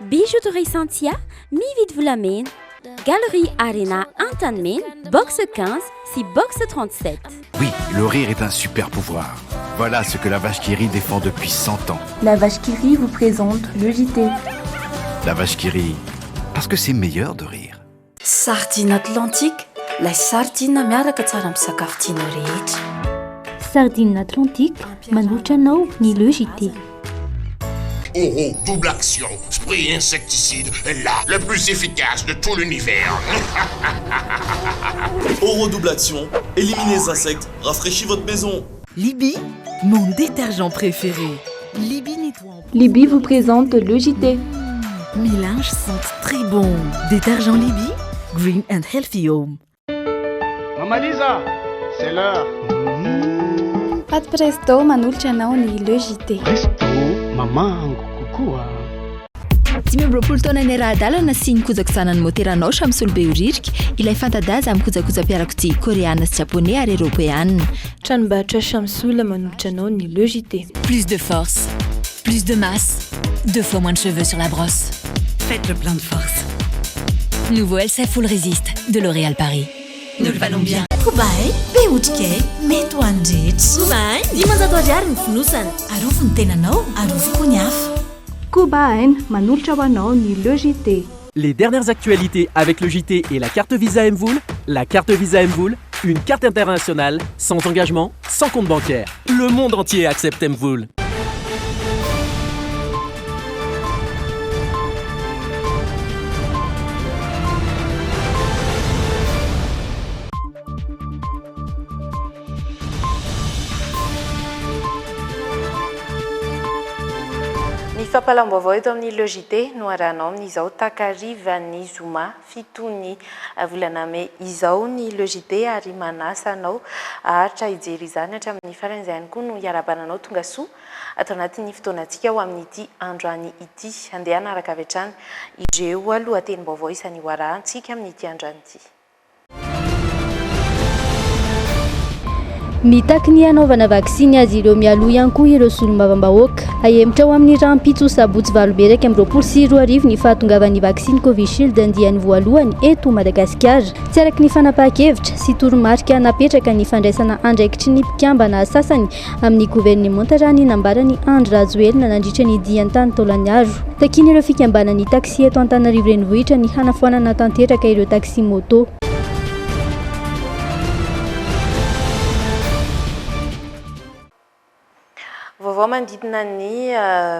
Bijouterie Santia, mividy volamena, Galerie Arena Antanmen, box 15, si box 37. Oui, le rire est un super pouvoir. Voilà ce que la vache qui rit défend depuis 100 ans. La vache qui rit vous présente le JT. La vache qui rit, parce que c'est meilleur de rire. Sardine Atlantique, la sardine miaraka tsara amin'ny sakafo tiana rehetra. Sardine Atlantique, manolotra anao ny le JT. Oh, double action, spray insecticide, là, le plus efficace de tout l'univers. Oro double action, éliminez les insectes, rafraîchis votre maison. Libby, mon détergent préféré. Libby nettoie. Libby vous présente le JT. Mes linges sentent très bon. Détergent Libby, Green and Healthy Home. Maman Lisa, c'est l'heure. Paty Presto manolotra anao ny le JT. Presto, maman, kokoa. 20 taona ny ara-dalana sy ny kojakozanany moteranao samsolobe oririka ilay fantadaza amin'ny kojakoja-piarakodia koréana sy japonais ary européenne. Tranombarotra Samsol manolotra anao ny le JT. Plus de force, plus de masse, 2 fois moins de cheveux sur la brosse. Faites le plein de force. Nouveau LCF Full Resist de L'Oréal Paris. Nous le valons bien. Kobae, be otrikay, mety ho andrety. Kobae, 10 ariary ny fonosana. Arofo ny tenanao, arofo koa ny hafa. Kobaen manolotra ho anao ny le JT. Les dernières actualités avec le JT et la carte Visa Mvoul. La carte Visa Mvoul, une carte internationale, sans engagement, sans compte bancaire. Le monde entier accepte Mvoul. Fampalam-baovao eto amin'ny le JT no arahanao amin'izao takariva ny zoma fitony volana May izao ny le JT ary manasa anao aharitra hijery izany hatramin'ny faran'izay ihany koa no hiarabananao tonga soa atao anatin'ny fotoanantsika ho amin'ity androany ity andeha hanaraka avy hatrany ireo alohatenim-baovao isan'ny ho arahantsika amin'ity androany ity. Mitaky ny anaovana vaksiny azy ireo mialoha ihany koa ireo solombavam-bahoaka ahemitra ho amin'ny rampitso sabotsy valoberaka amin'ny 24 ny fahatongavan'ny vaksiny Covishield andiany voalohany eto Madagasikara. Tsy araky ny fanapahan-kevitra sy toromarika napetraka ny fandraisana andraikitry ny mpikambana sasany amin'ny gouvernemanta raha ny nambarany Andry Rajoelina nandritra ny dian-tany taolany aro. Takiny ireo fikambanany taksi eto Antananarivo renivohitra ny hanafoanana tanteraka ireo taksi moto. Vaovao manodidina ny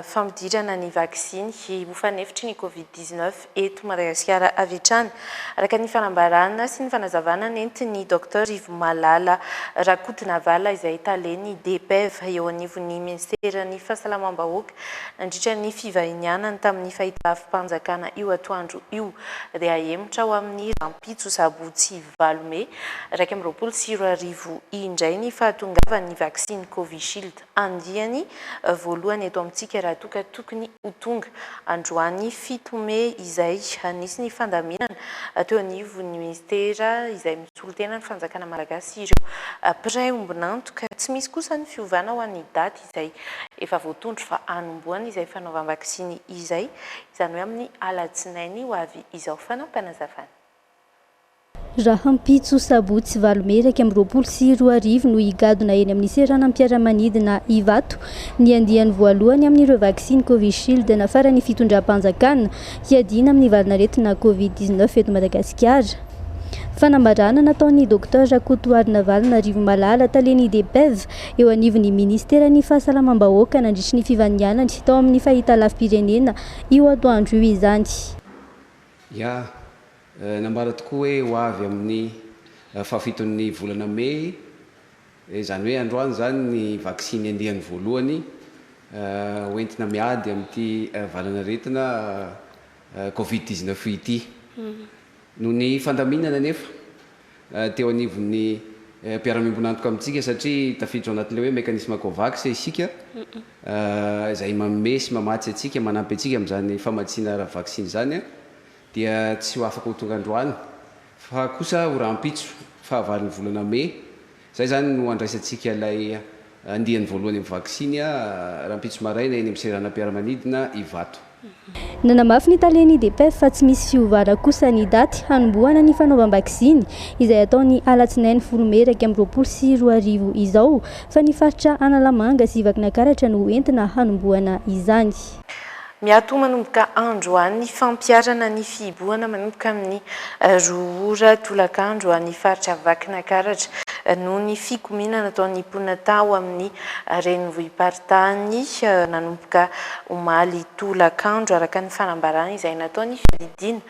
fampidirana ny vaksiny ho fanefitry ny Covid-19 eto Madagasikara avy hatrany. Araka ny fanambarana sy ny fanazavana nentiny Dr Ivo Malala Rakotonavala izay taleny DPEV eo anivon'ny Ministeran'ny Fahasalamam-bahoaka nandritra ny fivahinianany tamin'ny fahitalavim-panjakana io atoandro io dia ahemitra ho amin'ny rampitso sabotsy 20 May 2020 indray ny fahatongavan'ny vaksiny Covishield andiany voalohany eto amintsika raha toka tokony ho tonga androany 7 May izay anisy ny fandaminana teo anivon'ny ministera izay misolotena ny fanjakana malagasy ireo pray ombinantoka tsy misy kosa ny fiovana ho an'ny daty izay efa voatondro fa anomboana izay fanaovana vaksiny izay izany hoe amin'ny alatsinainy ho avy izao fanampanazavana. Raha mpitso sabotsy 20 May 2020 no higadona eny amin'ny serana mpiara-manidina Ivato ny andiany voalohany amin'ireo vaksiny Covishield nafarany fitondram-panjakana hiadina amin'ny valinaretina Covid-19 eto Madagasikara. Fanambarana nataon'ny Dr Rakotonavala Narivo Malala taleny DPEV eo anivon'ny Ministeran'ny Fahasalamam-bahoaka nandritry ny fivanianany tao amin'ny fahitalavim-pirenena io atoandro io izany. Nambara tokoa hoe ho avy amin'ny fahafiton'ny volana May izany hoe androany zany ny vaksiny andiany voalohany hoentina miady amin'ity valanaretina Covid-19 ity. No ny fandaminana nefa teo anivon'ny mpiara-miombonantoka amintsika satria tafiditra ao anatin'ilay hoe mekanisme COVAX isika izay manome sy mamatsy atsika manampy atsika amin'izany famatsiana vaksiny zany dia tsy ho afaka ho tonga androany fa kosa ho rampitso fahavaliny volana May zay zany no andraisantsika ilay andiany voalohany amin'ny vaksiny rampitso maraina eny amin'ny seranam-piaramanidina Ivato. Nanamafy ny taliany DPF fa tsy misy fiovana kosa ny daty hanombohana ny fanaovam-bakisiny izay ataony alatsinainy 10 May 2024 izao fa ny faritra Analamanga sy Vakinakaratra no entina hanombohana izany. Miato manomboka andro any fampiarana ny fibohana manomboka amin'ny roa tolakandro any faritra Vakinakaratra noho ny fikomina nataon'ny mponina tao amin'ny renivohim-paritany nanomboka omaly tolakandro araka ny fanambarana izay nataon'ny fididina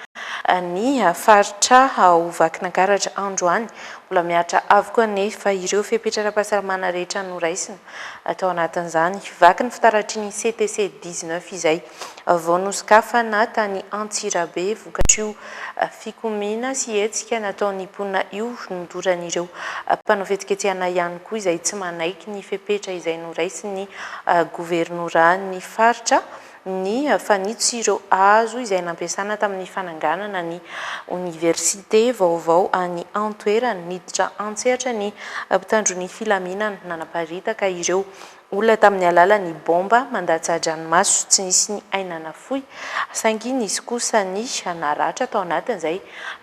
ny faritra ao Vakinakaratra androany mbola miatra avokoa nefa ireo fepetra-pahasalamana rehetra noraisina atao anatin'izany vaky ny fitaratry ny CTC 19 izay vao nosokafana tany Antsirabe vokatrio fikomina sy hetsika nataon'ny mponina io nodoran'ireo mpanao fihetsiketsehana ihany koa izay tsy manaiky ny fepetra izay noraisin'ny governoran'ny faritra ny fanitso ireo azo izay nampiasana tamin'ny fananganana ny université vaovao any Antoerana niditra antsehatra ny mpitandron'ny filaminana nanaparitaka ireo olona tamin'ny alalan'ny bomba mandatsa-dranomaso tsy nisy ny ainana fohy saingy nisy kosa ny naratra tao anatin'izay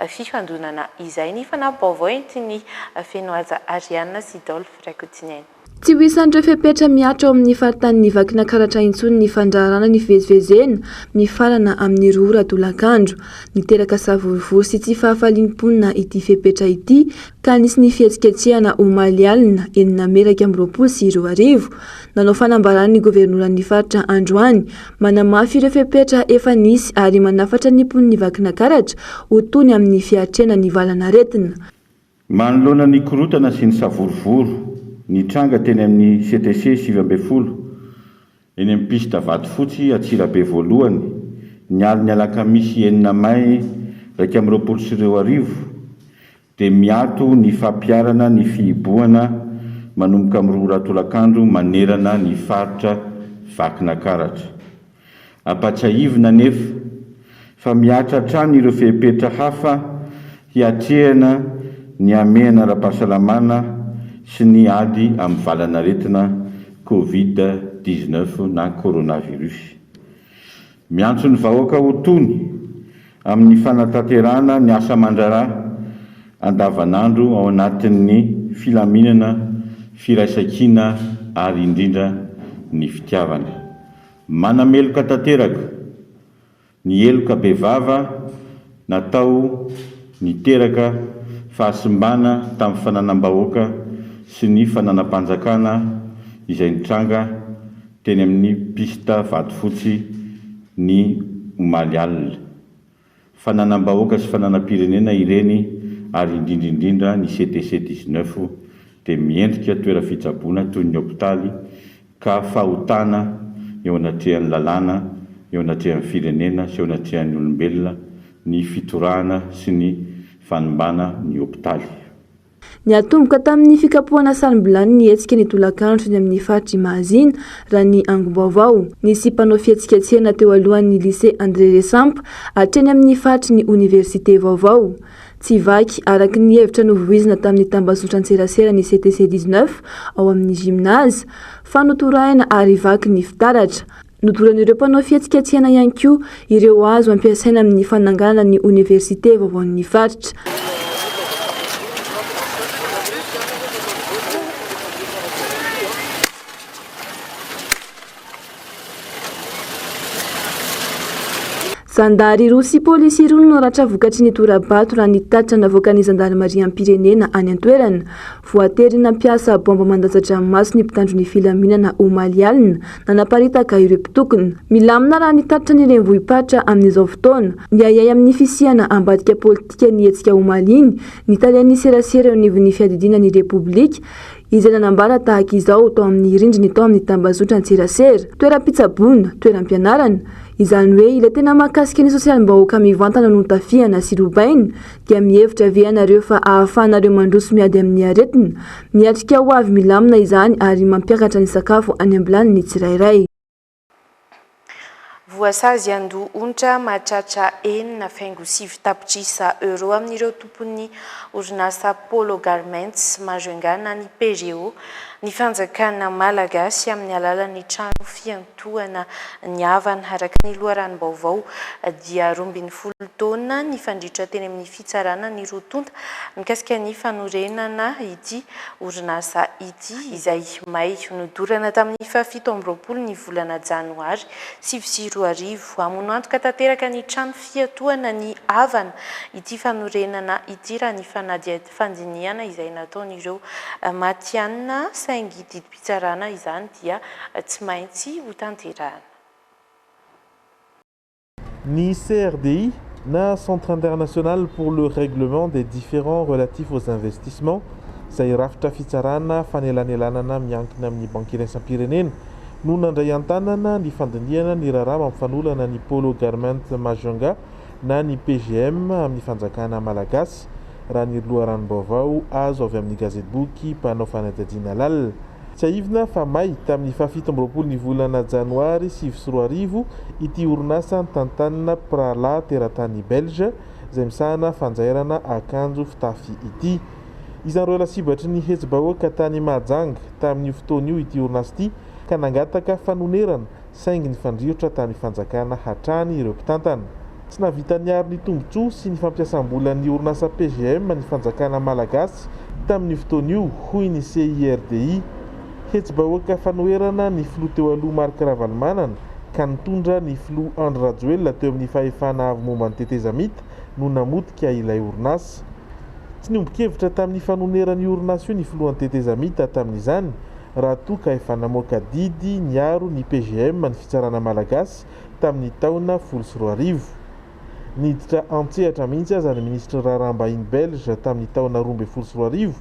fifandonana izay ny fanapaovao entiny Fenoaza Ariana sy Dolphe Rakotiniaina. Tsy hoisan'ireo fepetra miatra ao amin'ny faritany Vakinakaratra intsony ny fandrarana ny fivezivezena mifarana amin'ny rora tolakandro niteraka savorivory sy tsy fahafaliany mponina ity fepetra ity ka nisy ny fihetsiketsehana omaly alina 9 May 2024 nanao fanambarany governoran'ny faritra androany manamafy ireo fepetra efa nisy ary manafatra ny mponiny Vakinakaratra ho tony amin'ny fiatrena ny valana aretina. Manoloana ny korotana sy ny savorivory ny tranga teny amin'ny CTC 7 eny amin'ny pista Vatofotsy Atsirabe voalohany ny aliny alakamisy 9 May 2024 dia miato ny fampiarana ny fihibohana manomboka amin'ny roa tolakandro manerana ny faritra Vakinakaratra. Ampatsahivina nefa fa miatra trano ireo fepetra hafa hiatrehana ny amehana ara-pahasalamana sy ny ady amin'ny valanaretina Covid-19 na coronavirus. Miantso ny vahoaka ho tony amin'ny fanatanterahana ny asa aman-draharaha andavanandro ao anatin'ny filaminana, firaisan-kina ary indrindra ny fitiavana. Manameloka tanteraka ny eloka bevava natao niteraka fahasimbana tamin'ny fananam-bahoaka sy ny fananam-panjakana izay nitranga teny amin'ny pista Vatofotsy ny omaly alina. Fananam-bahoaka sy fananam-pirenena ireny ary indrindrindrindra ny CTC 19 dia miendrika toera-fitsaboana toy ny hôpitaly ka fahotana eo anatrehan'ny lalàna, eo anatrehan'ny firenena sy eo anatrehan'ny olombelona ny fitorahana sy ny fanombana ny hôpitaly. Ny atomboka tamin'ny fikapohana salimbilany ny hetsika ny tolakandro ny amin'ny faritra Mahazina raha ny angom-baovao nisy mpanao fihetsiketsehana teo alohan'ny lycée André Resampa hatreny amin'ny faritra ny université vaovao. Tsy vaky araka ny hevitra novoizina tamin'ny tambazotra an-tserasera ny CTC 19 ao amin'ny gymnase fa notorahina ary vaky ny fitaratra. Nodoran'ireo mpanao fihetsiketsehana ihany koa ireo azo ampiasaina amin'ny fananganana ny université vaovaon'ny faritra. Zandary roa sy polisy roa no naratra vokatry ny torabato raha nitatitra navoaka ny zandarmariam-pirenena any Antoerana. Voatery nampiasa bomba mandatsa-dranomaso ny mpitandro ny filaminana omaly alina nanaparitaka ireo mpitokona. Milamina raha nitatitra ny renivohim-paritra amin'izao fotoana. Miayay amin'ny fisihana ambadika politika ny hetsika omaly iny ny talian'ny serasera eo anivon'ny fiadidiana ny repoblika izay nanambara tahaka izao tao amin'ny rindriny tao amin'ny tambazotra an-tserasera, toeram-pitsaboana, toeram-pianarana. Izany hoe ilay tena mahakasika ny sosialim-bahoaka mivantana no tafiana sy robaina dia mihevitra ve ianareo fa ahafahanareo mandroso miady amin'ny aretina. Miatrika ho avy milamina izany ary mampiakatra ny sakafo any ambilaniny tsirairay. Voasazy andoha ontra mahatratra 4,7 euro amin'ireo tompon'ny orinasa Polo Garments Majunga na ny PGO Ny fanjakana malagasy amin'ny alalan'ny trano fiantohana ny havana araka ny loharanom-baovao dia 12 taona ny fandritra teny amin'ny fitsarana ny rotonta mikasika ny fanorenana ity orinasa ity izay may nodorana tamin'ny 17 ny volana janoary 2024 hamono antoka tanteraka ny trano fiantohana ny havana ity fanorenana ity raha ny fandiniana izay nataon'ireo matianina saingy didim-pitsarana izany dia tsy maintsy ho tanterahana. Ni CRDI na Centre international pour le règlement des différends relatifs aux investissements izay rafitra fitsarana fanelanelanana miankina amin'ny banque iraisam-pirenena no nandray antanana ny fandiniana ny raharaha mampifanolana ny Polo Garment Majunga na ny PGM amin'ny fanjakana malagasy raha ny loharanom-baovao azo avy amin'ny gazety boky mpanao fanadihadiana lalina. Tsy aivina fa may tamin'ny 17 ny volana janoary 2024 ity orinasa tantanina Prala teratany Belge izay misahana fanjairana akanjo fitafy ity. Izany roa lasibatry ny hetsy-bahoaka tany Mahajanga tamin'ny fotoan'io ity orinasa ity ka nangataka fanonerana saingy ny fandrivotra tamin'ny fanjakana hatrany ireo mpitantana. Tsy navita niary ny tombotsoa sy ny fampiasam-bolan'ny orinasa PGM ny fanjakana malagasy tamin'ny fotoan'io hoy ny CIRDI. Hetsy-bahoaka fanoherana ny filoha teo aloha Marc Ravalomanana ka nitondra ny filoha Andry Rajoelina teo amin'ny fahefana avy momba ny tetezamita no namotika ilay orinasa. Tsy niombon-kevitra tamin'ny fanoneran'ny orinasa io ny filohan'ny tetezamita tamin'izany raha toa ka efa namoaka didy niaro ny PGM ny fitsarana malagasy tamin'ny taona 2024. Niditra antsehatra mihitsy aza ny ministra raharaham-bahiny Belge tamin'ny taona 2024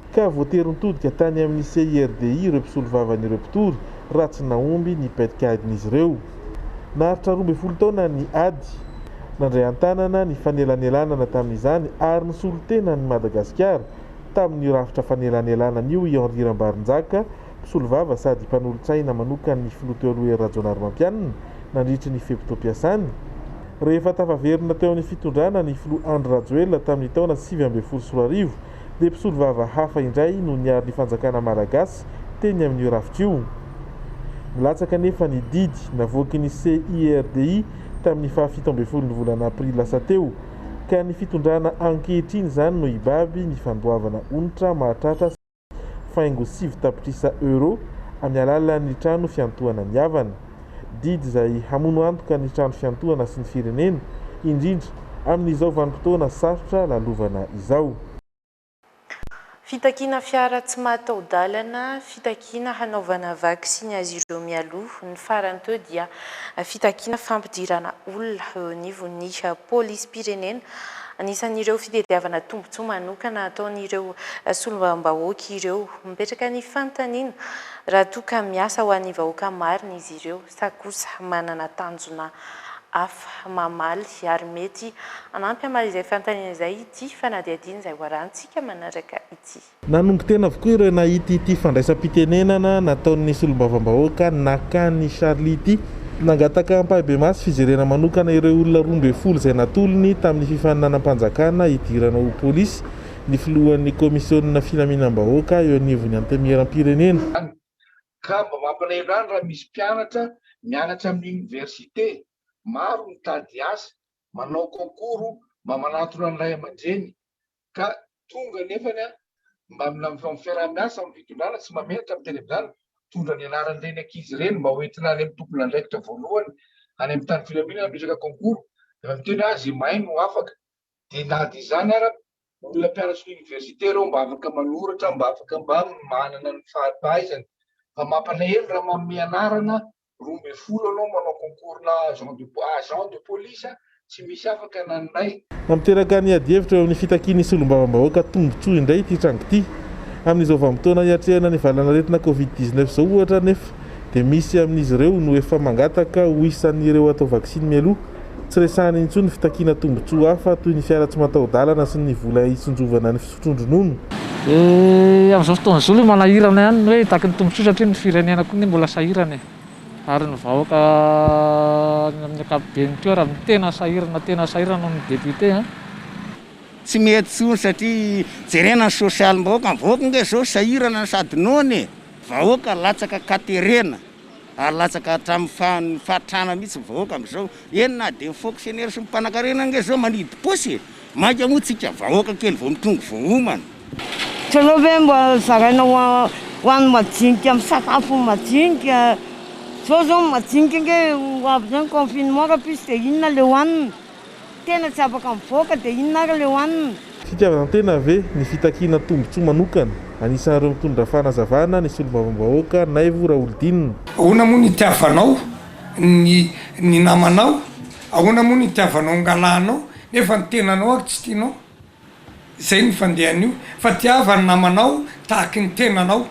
ka voatery nitodika tany amin'ny CIRDI ireo mpisolo vavan'ireo mpitory raha tsy naomby ny paikadin'izy ireo. Naharitra 12 taona ny ady nandray antanana ny fanelanelanana tamin'izany ary nisolo tena ny Madagasikara tamin'ny rafitra fanelanelanana io Henri Rambarinjaka mpisolo vava sady mpanolotsaina manokana ny filoha teo aloha Rajonary Mampianina nandritry ny fehim-pitompiasany. Rehefa tafaverina teo amin'ny fitondrana ny filoha Andry Rajoelina tamin'ny taona 2024 dia mpisolo vava hafa indray no niary ny fanjakana malagasy teny amin'io rafitra io. Milatsaka nefa ny didy navoaky ny CIRDI tamin'ny 17 ny volana aprily lasa teo ka ny fitondrana ankehitriny zany no ibaby ny fandoavana onitra mahatratra faingo 7 tapitrisa euro amin'ny alalan'ny trano fiantohana ny havana. Didy izay hamono antoka ny trano fiantohana sy ny firenena indrindra amin'izao vanim-potoana sarotra lalovana izao. Fitakiana fiara tsy mataho-dalana, fitakiana hanaovana vaksiny azy ireo mialoha, ny farany teo dia fitakiana fampidirana olona eo anivon'ny polisy-pirenena. Anisan'ireo fitediavana tombotsoa manokana ataon'ireo solombam-bahoaka ireo mipetraka ny fantaniana raha toa ka miasa ho an'ny vahoaka marina izy ireo sa kosa manana tanjona hafa mamaly ary mety anampy amala izay fantaniana izay ity fanadihadiana izay hoarantsika manaraka ity. Nanongo tena avokoa ireo nahita ity fandraisam-pitenenana nataon'ny solombavambahoaka nakany Charlie ity. Nangataka ampabe masy fizerena manokana ireo olona 12 izay natolony tamin'ny fifaninanam-panjakana idirana ho polisy ny filohan'ny komisiona filaminam-bahoaka eo anivon'ny antemieram-pirenena. Ka mba mampalahelo raha misy mpianatra mianatra amin'ny université maro mitady asa manao konkoro mba manatona an'ilay aman-dreny ka tonga nefany mba amin'ny fiarah-miasa amin'ny fitondrana tsy mameritra amin'ny televizana tondra ny anaran'ireny ankizy ireny mba hoentina any amin'ny tompona andraikitra voalohany any amin'ny tany filaminana miresaka konkoro efa miteny azy mahay no afaka dia nady izany ara olona mpianatra université ireo mba afaka manoratra mba afaka mba manana ny fahapaizany fa mampalahelo raha manome anarana 12 anao manao konkorona agent de police tsy misy afaka nanay. Namiteraka ny adievitra eo amin'ny fitakiany solombavambahoaka tombotsoa indray ity trango ity. Amin'izao vanim-potoana hiatrehana ny valanaretina Covid-19 zao ohatra nefa dia misy amin'izy ireo no efa mangataka ho isan'ireo atao vaksiny mialoha. Tsy resahana intsony ny fitakiana tombotsoa hafa toy ny fiara tsy mataho-dalana sy ny vola isonjovana ny fisotrondronono. Amin'izao fotoana izao ilay manahirana ihany hoe taky ny tombotsoa satria ny firenena koa mbola sahirana ary ny vahoaka amin'ny ankapobeny teo raha tena sahirana no ny député tsy mety tsony satria jerena ny sosialim-bahoaka mivoaka nge zao sahirana sady nony vahoaka latsaka katerena ary latsaka hatramin'ny fahatrana mihitsy vahoaka am'izao enina de fonctionnaire sy mimpanankarena nge zao manidy posy mainka moa tsika vahoaka kely vao mitongo vohomana tsy aloha hoe mba zaraina hoan'ny majinika amin'ny sakafo majinika zao majinika nge avy zany confinement ka pisy de inona le hoanina tena tsy afaka mivoaka de inona ary le hoanina fitiavana tena ve ny fitakiana tombontsoa manokana anisan'ireo mitondra fanazavana ny solombavam-bahoaka Naivo Raolidinina. Ahoana moa ny tiavanao ny namanao, ahoana moa ny tiavanao ngalahanao nefa ny tenanao ary tsy tianao. Zay ny fandehan'io fa tiava ny namanao tahaky ny tenanao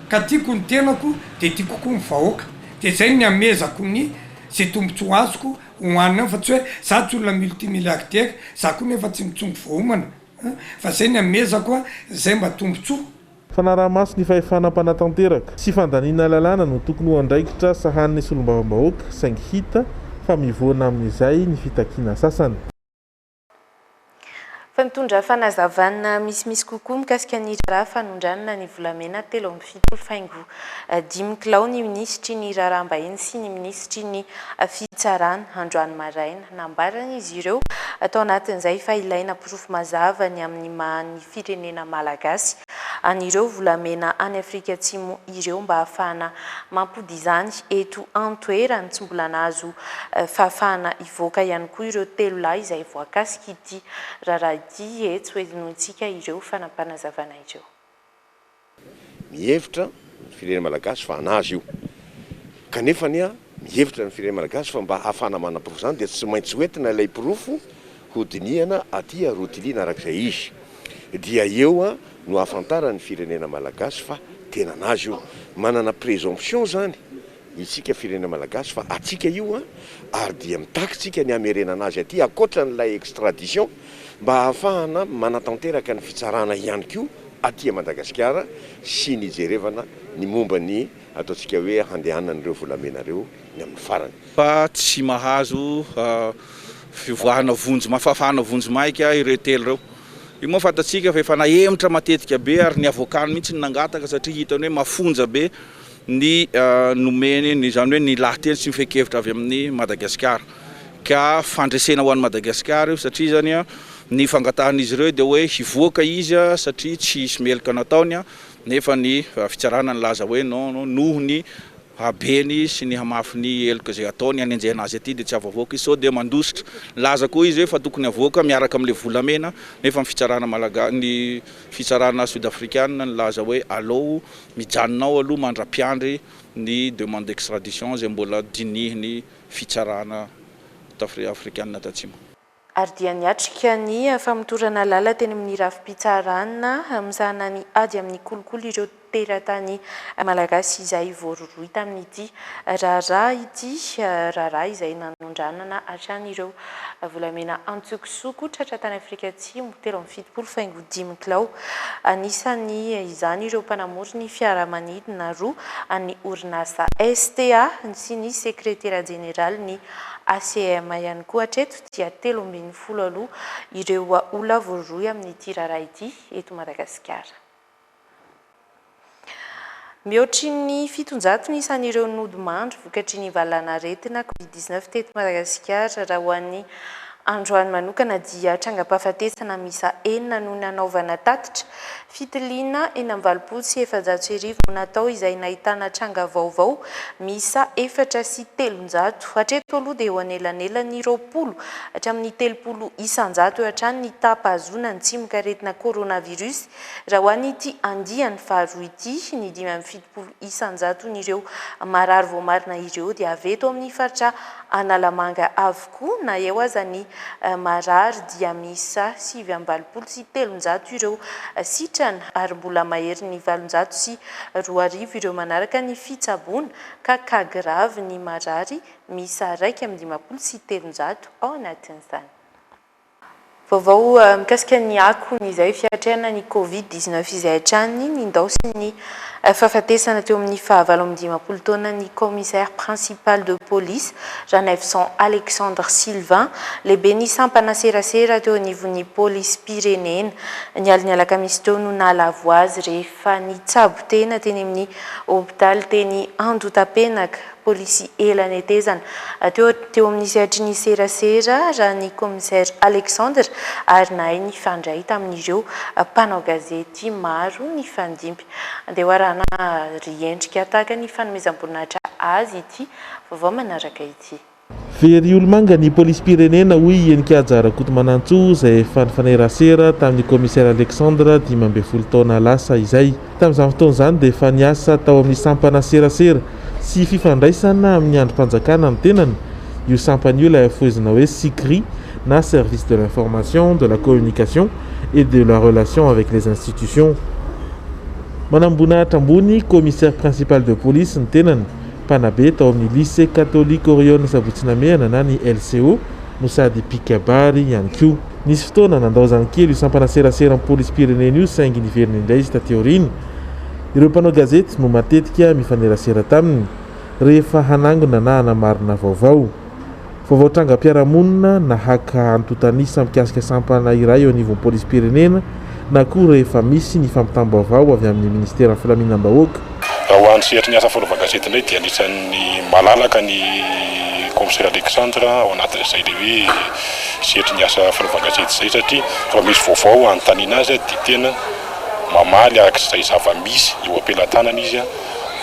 ka tiako ny tenako de tiako koa ny vahoaka de zay ny amezako ny zay tombontsoa azoko hoanina fa tsy hoe za tsy olona multimilliardaire za koa nefa tsy mitsongo vohomana fa zay ny amezako zay mba tombontsoa. Fanaraha-maso ny fahefanam-panatanteraka sy fandaniana lalàna no tokony ho andraikitra sahanin'ny solombavam-bahoaka saingy hita fa mivoana amin'izay ny fitakiana sasany. Fanitondra fanazavana misimisy kokoa mikasika ny raharaha fanondranana ny volamena 7 kilao ny minisitry ny raharaham-bahiny sy ny minisitry ny fitsarana Androany Maraina nambarana izy ireo atao anatin'izay fa ilaina porofo mazava ny amin'ny mahany firenena malagasy anireo volamena any Afrika Atsimo ireo mba hafahana mampody izany eto antoerany tsy mbola nahazo fahafahana ivoaka ihany koa ireo 3 lahy izay voakasika ity raharaha ity eto hoedinontsika ireo fanampanazavana ireo. Mihevitra ny firenena malagasy fa anazy io kanefa nia mihevitra ny firenena malagasy fa mba hafahana manam-porofo zany dia tsy maintsy hoentina ilay porofo hodiniana aty arotiliana arak'izay izy dia eo no ahafantarany firenena malagasy fa tena anazy io manana présomption zany isika firenena malagasy fa atsika io ary dia mitakitsika ny amerena anazy aty akoatra n'ilay extradition mba hahafahana manatanteraka ny fitsarana ihany koa aty Madagasikara sy ny jerevana ny momba ny ataontsika hoe handehanan'ireo volamenareo ny amin'ny farany fa tsy mahazo fivoahana vonjy mafafana vonjy maika ireo 3 ireo io moa fantatsika fa efa nahemitra matetika be ary ny avokany mihitsy ny nangataka satria hitany hoe mafonja be ny nomeny ny zany hoe ny lahateny sy mifekevitra avy amin'ny Madagasikara ka fandresena ho an'ny Madagasikara io satria zany ny fangatahan'izy ireo dia hoe hivoaka izy satria tsy hisy melaka nataony nefa ny fitsarana ny laza hoe noho ny habeny sy ny hamafy ny eloko zay ataony anenjehana azy aty dia tsy avavoaka izy sao dia mandositra laza koa izy hoe fa tokony avoaka miaraka amin'ilay volamena nefa ny fitsarana ny fitsarana sud-africaine ny laza hoe aleo mijanonao aloha mandra-piandry ny demande d'extradition zay mbola dinihiny fitsarana africaine tatsimo. Ary dia niatrika ny famotorana lala teny amin'ny rafi-pitsarana misahana ny ady amin'ny kolokolo ireo teratany malagasy izay voaroroy tamin'ity raharaha izay nanondranana hatrany ireo volamena Antsokosoko tratra tany Afrika Atsimo 7.5 kilao anisany izany ireo mpanamory ny fiaramanidina roa any orinasa STA sy ny sekretera jeneral ny ACM ihany koa hatreto dia 13 ireo olona voaroroy amin'ity raharaha ity eto Madagasikara. Mihoatry ny 700 ny isan'ireo nody mandro vokatry ny valan'aretina COVID-19 teto Madagasikara raha ho an'ny Androany manokana dia trangam-pahafatesana misa 4 no nanaovana tatitra fitiliana 700 sy 700 natao izay nahitana tranga vaovao misa 4 sy 300 hatreto aloha dia eo anelanelany 20 hatramin'ny 30 isanjato eo hatrany ny tapazona ny tsimokaretina coronavirus raha ho an'ity andiany faharoa ity ny 570 isanjato nireo marary voamarina ireo dia aveto amin'ny faritra Analamanga avokoa na eo aza ny marary dia misa 720 sy 300 ireo sitrana ary mbola mahery ny 700 sy 200 ireo manaraka ny fitsaboana ka grave ny marary misa 150 sy 300 ao anatin'izany. vaovao mikasika ny akony izay fiatrehana ny Covid-19 izay hatrany ny ndaosy ny fahafatesana teo amin'ny 7 taona ny commissaire principal de police Jean-Evson Alexandre Sylvain lehibe ny sampana serasera teo anivon'ny police Pyrénées ny aliny alakamisy teo no nalavo azy rehefa nitsabo tena teny amin'ny hôpital teny Andotapenaka police elany tezana teo amin'ny sehatriny serasera raha ny commissaire Alexandre ary nahay ny fandray tamin'ireo mpanao gazety maro ny fandimpy andeha arahana riendrika tahaka ny fanomezam-boninahitra azy ity vaovao manaraka ity. Very olomanga ny police Pyrénées hoy enikajy Rakotomanantso izay fanirasera tamin'ny commissaire Alexandre 12 taona lasa izay tamin'izany fotoana izany dia efa niasa tao amin'ny sampana serasera sy fifandraisana amin'ny androm-panjakana ny tenany io sampany io ilay foizina hoe SICRI na service de l'information, de la communication et de la relation avec les institutions. Manambonahitra ambony commissaire principal de police ny tenany mpanabe tao amin'ny lycée catholique Orion Sabotsinamehana na ny LCO no sady pikabary ihany koa. Nisy fotoana nandaozany kely io sampana serasera ny police Pyrénées io saingy niveriny indray izy taty aoriana. Ireo mpanao gazety no matetika mifanerasera taminy rehefa hanangona na hanamarina vaovao. Vaovao trangam-piarahamonina na haka antotanisa mikasika sampana iray eo anivon'ny police Pyrénées na koa rehefa misy ny fampitam-baovao avy amin'ny ministera ny filaminam-bahoaka. Raha ho an'ny sehatry ny asa fanaova gazety indray dia anisan'ny malalaka ny commissaire Alexandre ao anatin'izay le hoe sehatry ny asa fanaova gazety izay satria raha misy vaovao anontaniana azy dia tena mamaly arak'izay zava-misy eo ampelantanana izy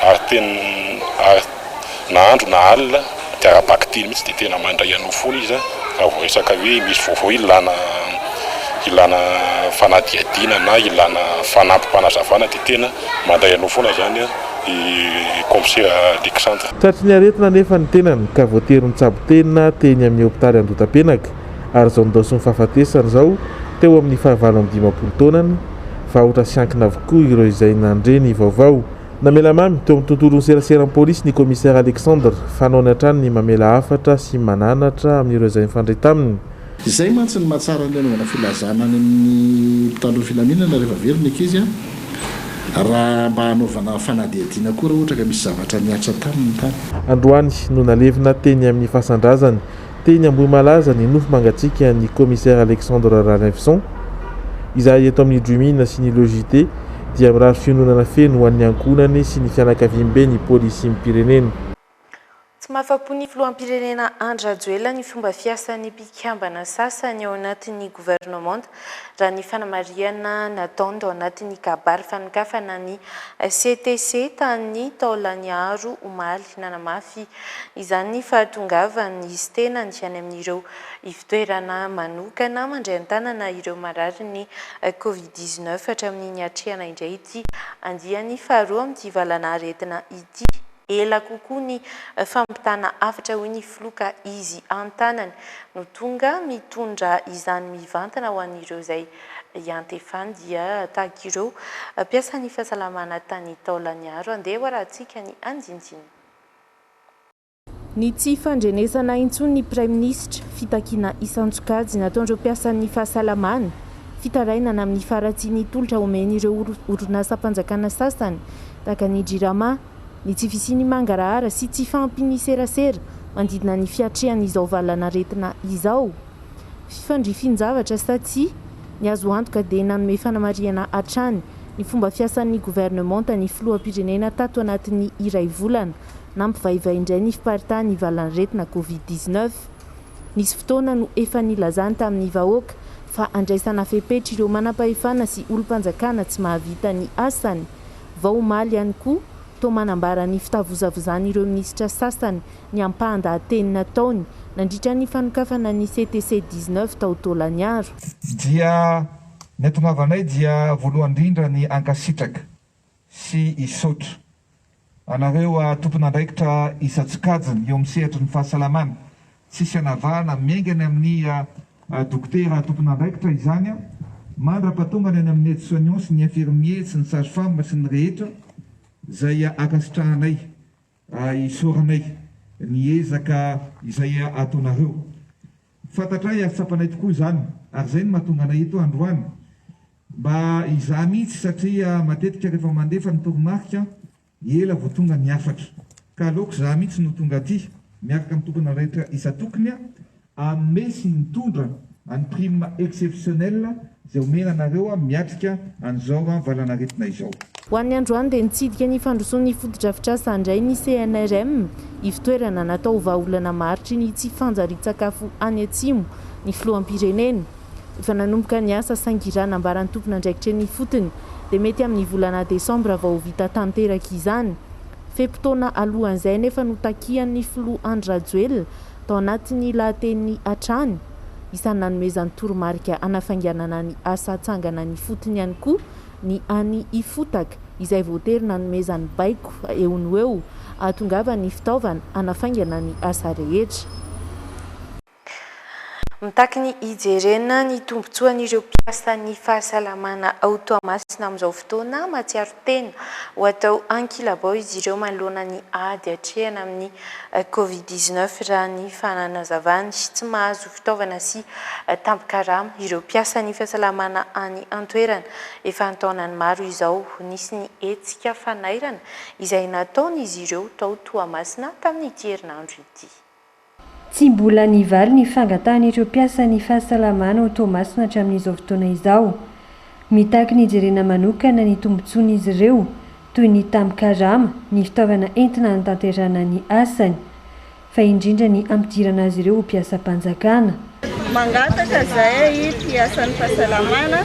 ary tena na andro na alina dia ara-bakiteny mihitsy dia tena mandray anofony izy raha vao resaka hoe misy vaovao ilana fanadiadiana na ilana fanampim-panazavana dia tena mandray anofona zany i commissaire Alexandre. Tratry ny aretina nefa ny tenany ka voatery nitsabo tena teny amin'ny hôpitaly Andotapenaka ary izao ndaosy ny fahafatesany izao teo amin'ny 15 taonany vahotra sy ankina avokoa ireo izay nandreny vaovao. Namela mamy teo amin'ny tontolon'ny serasera polisy ny commissaire Alexandre fanaony hatrany ny mamela hafatra sy mananatra amin'ireo izay mifandray taminy. Izay mantsy ny mahatsara ny anaovana filazana any amin'ny mpitandro filaminana rehefa very ny ankizy raha mba hanaovana fanadiadiana koa raha ohatra ka misy zavatra niatra taminy tany. Androany no nalevina teny amin'ny fahasandrazany teny Ambohimalaza ny nofo mangatsiaka ny commissaire Alexandre Ranevson izay eto amin'ny Drumina sy ny Logité dia mirary fiononana feno ho an'ny ankonany sy ny fianakaviam-be ny polisy Pyrénées. Tsy mahafapo ny filoham-pirenena Andry Rajoelina ny fomba fiasan'ny mpikambana sasany ao anatin'ny gouvernement raha ny fanamariana nataony tao anatin'ny kabary fanokafana ny CTC tany Taolaniaro omaly nanamafy izany fahatongavany izy tena ny any amin'ireo ivitoerana manokana mandray an-tanana ireo marary ny Covid-19 hatramin'ny hatrehana indray ity andiany faharoa amin'ity valana aretina ity. Ela kokoa ny fampitana afatra hoy ny filoka izy an-tanany no tonga mitondra izany mivantana ho an'ireo izay iantefany dia tahaka ireo mpiasan'ny fahasalamana tany Taolaniaro andeha hoarantsika ny andinindiny. Ny tsy fandrenesana intsony ny Prime Ministre fitakiana isan-tsokajy nataon'ireo mpiasan'ny fahasalamana fitarainana amin'ny faratsiany tolotra omen'ireo orinasa-mpanjakana sasany tahaka ny Jirama ny tsy fisiany mangarahara sy tsy fampiny serasera mandidina ny fiatrehan' izao valana aretina izao. Fifandrifian-javatra satsy ny azo antoka dia nanome fanamariana hatrany ny fomba fiasan'ny gouvernement ny filoham-pirenena tato anatin'ny iray volana nampivaivay indray ny fiparitany valana aretina Covid-19. Nisy fotoana no efa nilazany tamin'ny vahoaka fa andraisana fepetra ireo manam-pahefana sy olom-panjakana tsy mahavita ny asany. Vao omaly ihany koa to manambara ny fitavozavozany ireo minisitra sasany ny ampahan-dahateny nataony nandritra ny fanokafana ny CTC 19 tao Taolaniaro. Dia ny atongavanay dia voalohany indrindra ny ankasitraka sy isotro anareo tompon'andraikitra isan-tsokajiny eo amin'ny sehatra ny fahasalamana tsisy anavahana miaingany amin'ny dokotera tompon'andraikitra izany mandra-patongany any amin'ny aide-soignant sy ny infirmier sy ny sage-femme sy ny rehetra izay fantatra afatsapanay tokoa izany ary zay no mahatonga anay eto androany mba izaha mihitsy satria matetika rehefa mandefa ny toromarika ela vao tonga ny afatra ka aleoko zaho mihitsy no tonga aty miaraka amin'ny tokona rehetra isa-tokony amme sy nitondra any prime exceptionnel zay omena anareo miatrika an'izao valanaretina izao. Ho an'ny androany dia nitsidika ny fandrosoan'ny fotodrafitrasa indray ny CNRM ivitoerana natao vahaolana maritry ny tsy fanjarian-tsakafo any atsimo ny filoham-pirenena. Efa nanomboka ny asa sangirana ambarany tompona andraikitra ny fotony dia mety amin'ny volana desambra vao vita tanteraka izany. Fempotoana alohan'izay nefa notakian'ny filoha Andry Rajoelina tao anatin'ny lahateny hatrany isany nanomezan'ny toromarika anafainganana ny asa atsangana ny fotony ihany koa ny any ifotaka izay voatery nanomezan'ny baiko eo no eo ahatongava ny fitaovana anafaingana ny asa rehetra. Mitaky ny ijerena ny tombotsoan'ireo mpiasa ny fahasalamana ao Toamasina amin'izao fotoana matsiaro tena ho atao ankilabao izy ireo manoloana ny ady hatrehana amin'ny Covid-19 raha ny fananazavany tsy mahazo fitaovana sy tampikarama ireo mpiasa ny fahasalamana any an-toerana. Efa antaonany maro izao nisy ny hetsika fanairana izay nataon'izy ireo tao Toamasina tamin'ity herinandro ity. Tsy mbola nivaly ny fangatan'ireo mpiasa ny fahasalamana ao Toamasina hatramin'izao fotoana izao. Mitaky ny ijerena manokana ny tombontsoan'izy ireo toy ny tampikarama, ny fitaovana entina hanatanterana ny asany, fa indrindra ny ampidirana azy ireo ho mpiasam-panjakana. Mangataka zahay mpiasa ny fahasalamana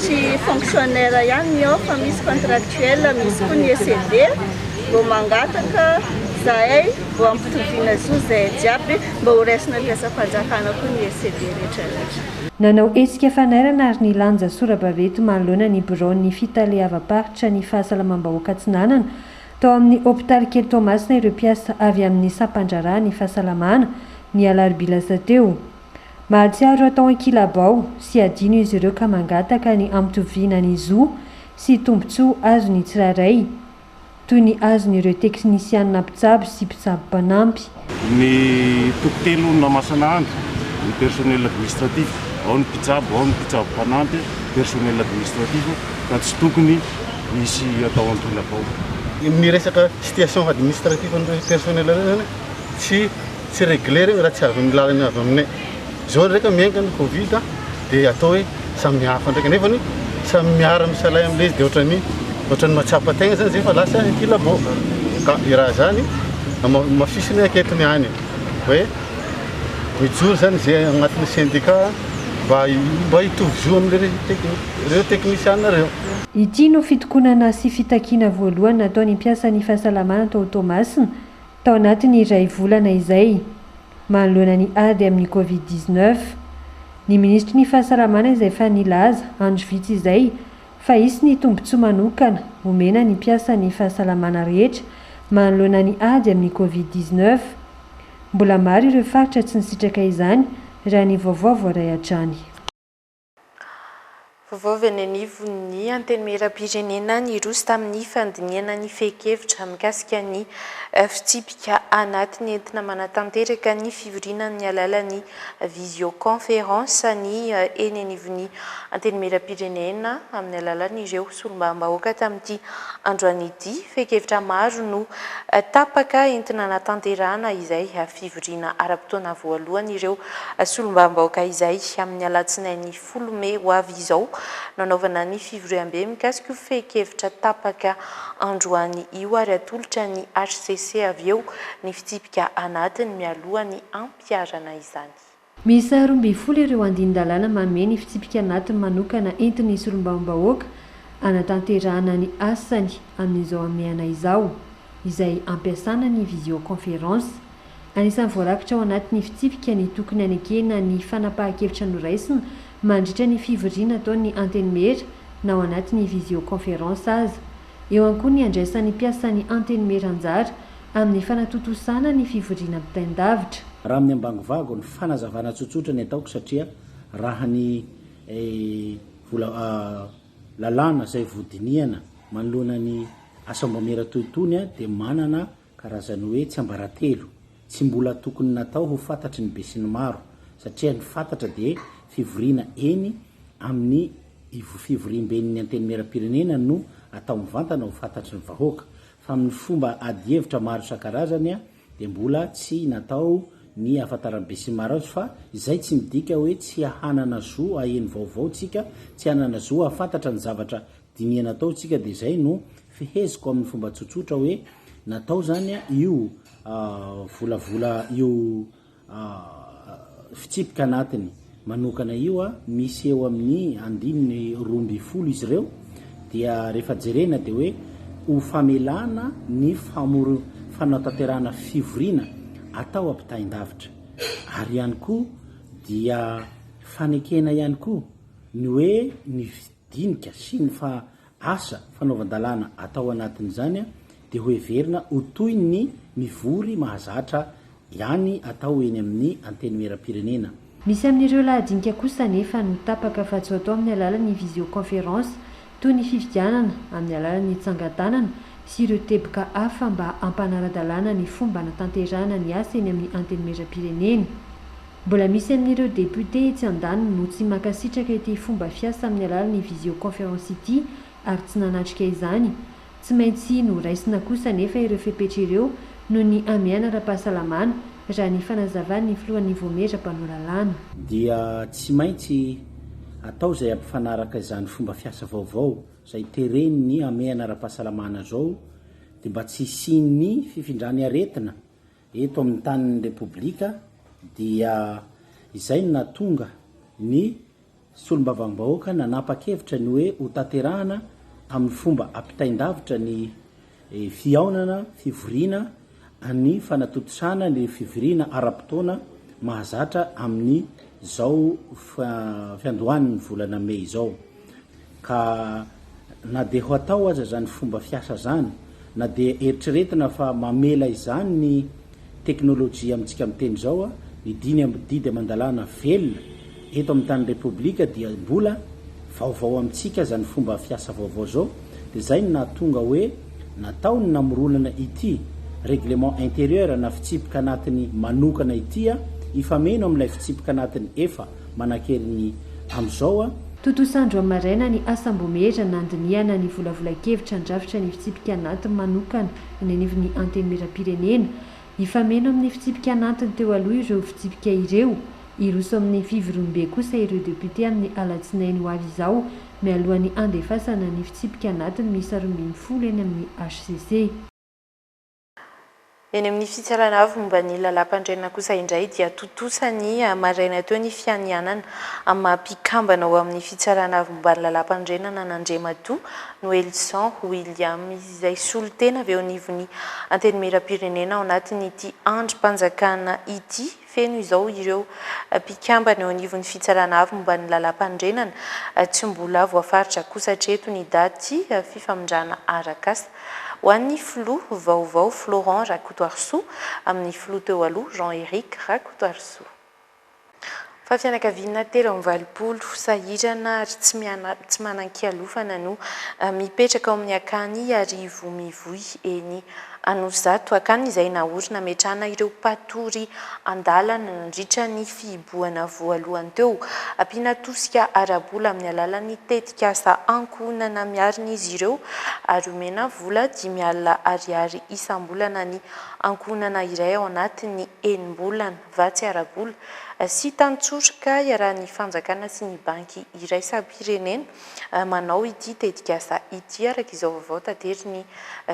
tsy fonctionnaire ihany ao fa misy contractuel, misy koa ny ECD, vao mangataka zahay vao ampitoviana zo zay jiaby mba ho raisina mpiasam-panjakana koa ny ECD rehetrarehetra. Nanao hetsika fanairana ary ny lanja sora-baventy manoloana ny bureau-ny fitaleava-paritra ny fahasalamam-bahoaka Atsinanana tao amin'ny hôpitaly kely Toamasina ireo mpiasa avy amin'ny sampandraraha ny fahasalamana ny alarobia lasa teo. Mahatsiaro atao ankilabao sy adino izy ireo ka mangataka ny ampitoviana ny zo sy tombontsoa azo ny tsiraray toy ny azon'ireo teknisianina mpitsabo sy mpitsabo mpanampy. Ny tokotelo namasan'andro ny personnel administratif ao ny mpitsabo ao ny mpitsabo mpanampy personnel administratif ka tsy tokony misy atao ankilabao. Ny resaka situation administratif ny personnel zany tsy réglé regny raha tsy avy ny lalany avy aminay. Zao ndraika miainga ny Covid dia atao hoe samy hafa ndraika nefa ny samy miara misalay amin'ilay izy dia ohatrany mahatsapa tegna zany zay fa lasa ankilabao. Ka i raha zany mafisiny anketiny any hoe mijoro zany zay agnatin'ny syndicat mba hitovy zo amin'ireo teknisianina reo. Ity no fitokonana sy fitakiana voalohany nataony mpiasa ny fahasalamana tao Toamasina tao anatin'ny iray volana izay manoloana ny ady amin'ny Covid-19. Ny ministry ny fahasalamana izay fa nilaza andro vitsy izay fa isy ny tombontsoa manokana omena ny mpiasa ny fahasalamana rehetra manoloana ny ady amin'ny Covid-19. Mbola maro ireo faritra tsy nisitraka izany raha ny vaovao voaray hatrany. Vaovao venenivo ny antenimieram-pirenena ny roso tamin'ny fandiniana ny fehikevitra mikasika ny fitsipika anatiny entina manatanteraka ny fivoriana ny alalan'ny visioconférence ny enenivon'ny antenimieram-pirenena amin'ny alalan'ireo solombam-bahoaka tamin'ity androan'ity fehikevitra maro no tapaka entina natanterana izay fivoriana ara-potoana voalohany ireo solombam-bahoaka izay amin'ny alatsinainy 10 Mey ho avy izao nanaovana ny fivoriam-be mikasika fehikevitra tapaka androany io ary atolotra ny HCC avy eo ny fitsipika anatiny mialoha ny ampiarana izany. Misa 12 ireo andin-dalàna manome ny fitsipika anatiny manokana entin'ny solombam-bahoaka anatanterana ny asany amin'izao ameana izao izay ampiasana ny visioconférence. Anisan'ny voarakitra ao anatin'ny fitsipika ny tokony anekena ny fanapahan-kevitra noraisina mandritra ny fivoriana ataon'ny antenimera na ao anatin'ny visioconférence aza. Eo ihany koa ny andraisan'ny mpiasan'ny antenimera anjara amin'ny fanatotosana ny fivoriana mpitaindavitra. Raha amin'ny ambangovago ny fanazavana tsotsotra ny ataoko satria raha ny lalàna izay vodiniana manoloana ny asam-bamera toytony dia manana karazany hoe tsy ambaratelo. Tsy mbola tokony natao ho fantatry ny be sy ny maro satria ny fantatra dia fivoriana eny amin'ny fivoriam-ben'ny anteny miaram-pirenena no atao mivantana ho fantatry ny vahoaka fa amin'ny fomba ady hevitra maro isan-karazany a dia mbola tsy natao ny afantaran'be sy maro azy fa izay tsy midika hoe tsy ahanana zo aheny vaovao tsika tsy hanana zo afantatra ny zavatra diniana atao tsika dia zay no fiheziko amin'ny fomba tsotsotra hoe natao zany a io volavola io fitsipika anatiny manokana io a misy eo amin'ny 520 izy ireo dia rehefa jerena dia hoe ho famelana ny fanatanterahana fivoriana atao ampitahin-davitra ary ihany koa dia fanekena ihany koa ny hoe ny dinika sy ny asa fanaovan-dalàna atao anatin'izany a dia ho heverina ho toy ny mivory mahazatra ihany atao eny amin'ny anteny miaram-pirenena. Misy amin'ireo lahadinika kosa nefa no tapaka fa tsy atao amin'ny alalan'ny visioconférence toy ny fifidianana amin'ny alalan'ny tsangatanana sy ireo teboka hafa mba ampanara-dalàna ny fomba natanterahana ny asa eny amin'ny anteny miaram-pirenena. Mbola misy amin'ireo député etsy an-daniny no tsy mankasitraka ity fomba fiasa amin'ny alalan'ny visioconférence ity ary tsy nanatrika izany. Tsy maintsy no raisina kosa nefa ireo fepetra ireo no ny amiana ara-pahasalamana raha ny fanazavany ny filohan'ny voametra-panolalàna. Dia tsy maintsy atao izay ampifanaraka izany fomba fiasa vaovao izay tereny ny amiana ara-pahasalamana zao dia mba tsy hisian'ny fifindrany aretina eto amin'ny tanin'ny repoblika dia izay no natonga ny solombavam-bahoaka nanapa-kevitra ny hoe ho tanterahana amin'ny fomba ampitahin-davitra ny fiaonana fivoriana ny fanatotosana ny fivoriana ara-potoana mahazatra amin'ny zao fiandohan'ny volana Mey izao ka na dia ho atao aza zany fomba fiasa zany na dia eritreretina fa mamela izany ny teknôlôjia amintsika miteny zao a ny didy amandalàna velona eto amin'ny tany repoblika dia mbola vaovao amintsika zany fomba fiasa vaovao zao dia zay no nahatonga hoe natao ny namoronana ity règlement intérieur na fitsipika anatiny manokana ity a ifameno amin'ilay fitsipika anatiny efa manan-keriny amin'izao a. Totosandro amaraina ny asam-bometra nandiniana ny volavolan-kevitra ndrafitra ny fitsipika anatiny manokana ny anivon'ny anteny miaram-pirenena ifameno amin'ny fitsipika anatiny teo aloha ireo fitsipika ireo iroso amin'ny fivoriam-be kosa ireo député amin'ny alatsinainy ho avy izao mialohan'ny andefasana ny fitsipika anatiny miisa 20 eny amin'ny HCC. Eny amin'ny fitsarana avy momba ny lalam-pandrenana kosa indray dia totosany maraina teo ny fianianana amampikambana ao amin'ny fitsarana avy momba ny lalam-pandrenana nandrematoa Noelson William izay solotena avy eo anivon'ny anteny miaram-pirenena ao anatin'ity androm-panjakana ity feno izao ireo mpikambana eo anivon'ny fitsarana avy momba ny lalam-pandrenana tsy mbola voafaritra kosa hatreto ny daty fifamindrana arak'asa ho an'ny filoha vaovao Florent Rakotoarso amin'ny filoha teo aloha Jean-Éric Rakotoarso. Fa fianakaviana 3 sahirana ary tsy manan-kialofana no mipetraka ao amin'ny akany arivo mivoy eny Anozato akany izay naorina metrana ireo patory andalana nandritra ny fihiboana voalohany teo ampiana tosika arabola amin'ny alalan'ny tetikasa ankonana miarina izy ireo ary omena vola 5 alina ariary isam-bolana ny ankonana iray ao anatin'ny enim-bolana vatsy arabola sy tantsorika iarahan'ny fanjakana sy ny banky iray sapirenena manao ity tetikasa ity araka izao vaovao tanteriny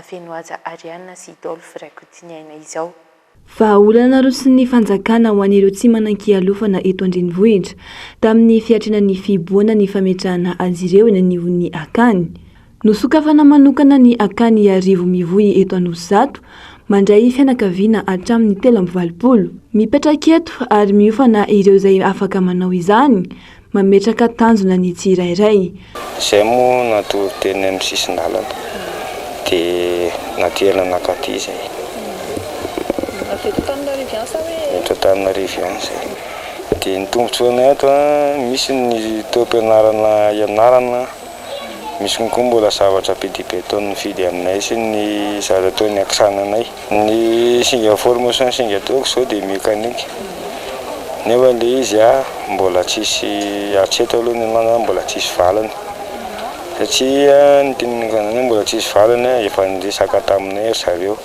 Fenoaja Ariana sy Dolphe Rakotiniaina izao. Vahaolana roa sy ny fanjakana ho an'ireo tsy manan-kialofana eto andrenivohitra tamin'ny fiatrinan'ny fihiboana ny fametrahana azy ireo eny anivon'ny akany. Nosokafana manokana ny akany arivo mivoy eto Anozato mandray fianakaviana hatramin'ny 320 mipetraka eto ary miofana ireo izay afaka manao izany mametraka tanjona ny tsirairay. Izay moa natoro teny amin'ny sisin-dalana dia natiana nakaty izay. Eto tamina riviansa dia ny tombotsoana eto misy ny teo-pianarana ianarana misy koa mbola zavatra bedibeton fidy aminay sy ny zaza tao ny aksananay ny singa formation singa ataoko zao dia mécanique nefa le izy a mbola tsisy atseto aloha ny mana mbola tsisy valany satria ny tenen'ny mbola tsisy valany efa nresaka taminay zareo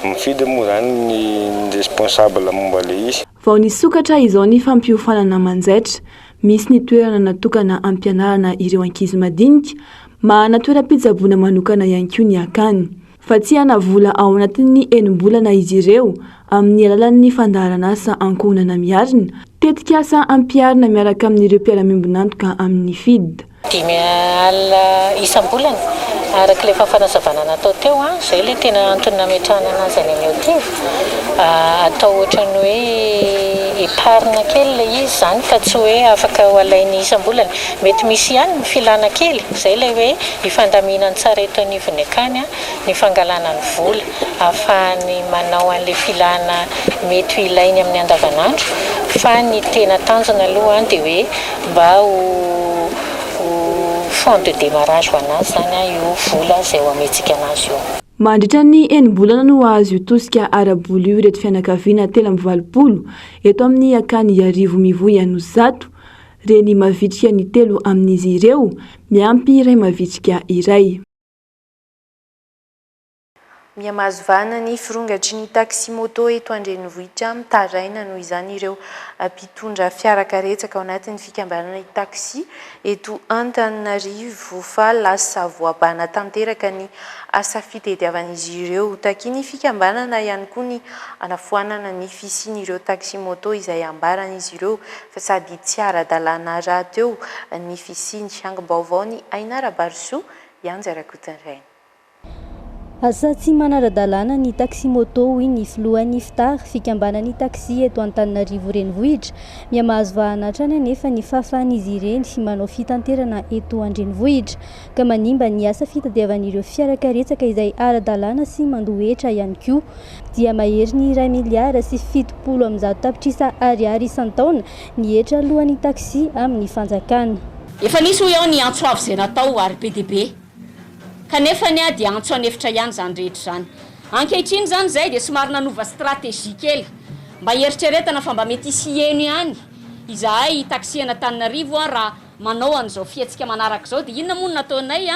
mifidy moa zany ny responsable momba le izy. Vao nisokatra izao ny fampiofanana manjaitra, misy ny toerana natokana ampianarana ireo ankizy madinika, mahana toeram-pitsaboana manokana ihany koa ny akany. Fa tsy hana vola ao anatin'ny enim-bolana izy ireo amin'ny alalan'ny fandaharana asa ankohonana miarina, tetika asa ampiarina miaraka amin'ireo mpiara-mimbonantoka amin'ny FID. 5 alina isam-bolana araka ilay fanazavana natao teo izay ilay tena antony nametrahana anazy any amin'ny eo atao ohatrany hoe eparina kely ilay izy zany fa tsy hoe afaka ho alainy isam-bolana, mety misy ihany ny filana kely izay ilay hoe hifandaminany tsara eto anivony akany ny fangalana ny vola ahafahany manao an'ilay filana mety ho ilainy amin'ny andavanandro, fa ny tena tanjona aloha dia hoe mba fond de démarrage ho anazy zany io vola izay ho ametsika anazy io. Mandritra ny enim-bolana no azo io tosika ara-bola io ireto fianakaviana 320 eto amin'ny akany 1,100 reny mavitrika ny 3 amin'izy ireo miampy iray mavitrika iray. Mihamazovana ny firongatry ny taxi moto eto Andrenivohitra mitaraina noho izany ireo mpitondra fiarakaretsaka ao anatin'ny fikambanana taxi eto Antananarivo fa lasa voabana tanteraka ny asa fitediavan'izy ireo. Takiny fikambanana ihany koa ny anafoanana ny fisian'ireo taxi moto izay ambaran'izy ireo fa sady tsy ara-dalàna raha teo ny fisiany angom-baovao ny Ainara Barso Ianjarakotandraina. Asa tsy manara-dalàna ny taxi moto hoy ny filohan'ny FTAR fikambanany taxi eto Antananarivo renivohitra miamahazo vahan'atrany anefa ny fahafahan'izy ireny manao fitanterana eto Andrenivohitra ka manimba ny asa fitadiavan'ireo fiarakaretsaka izay ara-dalàna sy mandohetra ihany koa dia mahery ny 2 miliara sy 70 tapitrisa ariary isan-taona ny hetra alohan'ny taxi amin'ny fanjakana. Efa nisy ho eo ny antsoavy izay natao ary PDB. Kanefa ny dia antso anefitra ihany zany rehetra zany. Ankehitriny zany zay dia somary nanova stratégie kely mba heritreretana fa mba mety hisieno ihany izahay taxi Antananarivo raha manao an'izao fietsika manaraka zao dia inona moa nataonay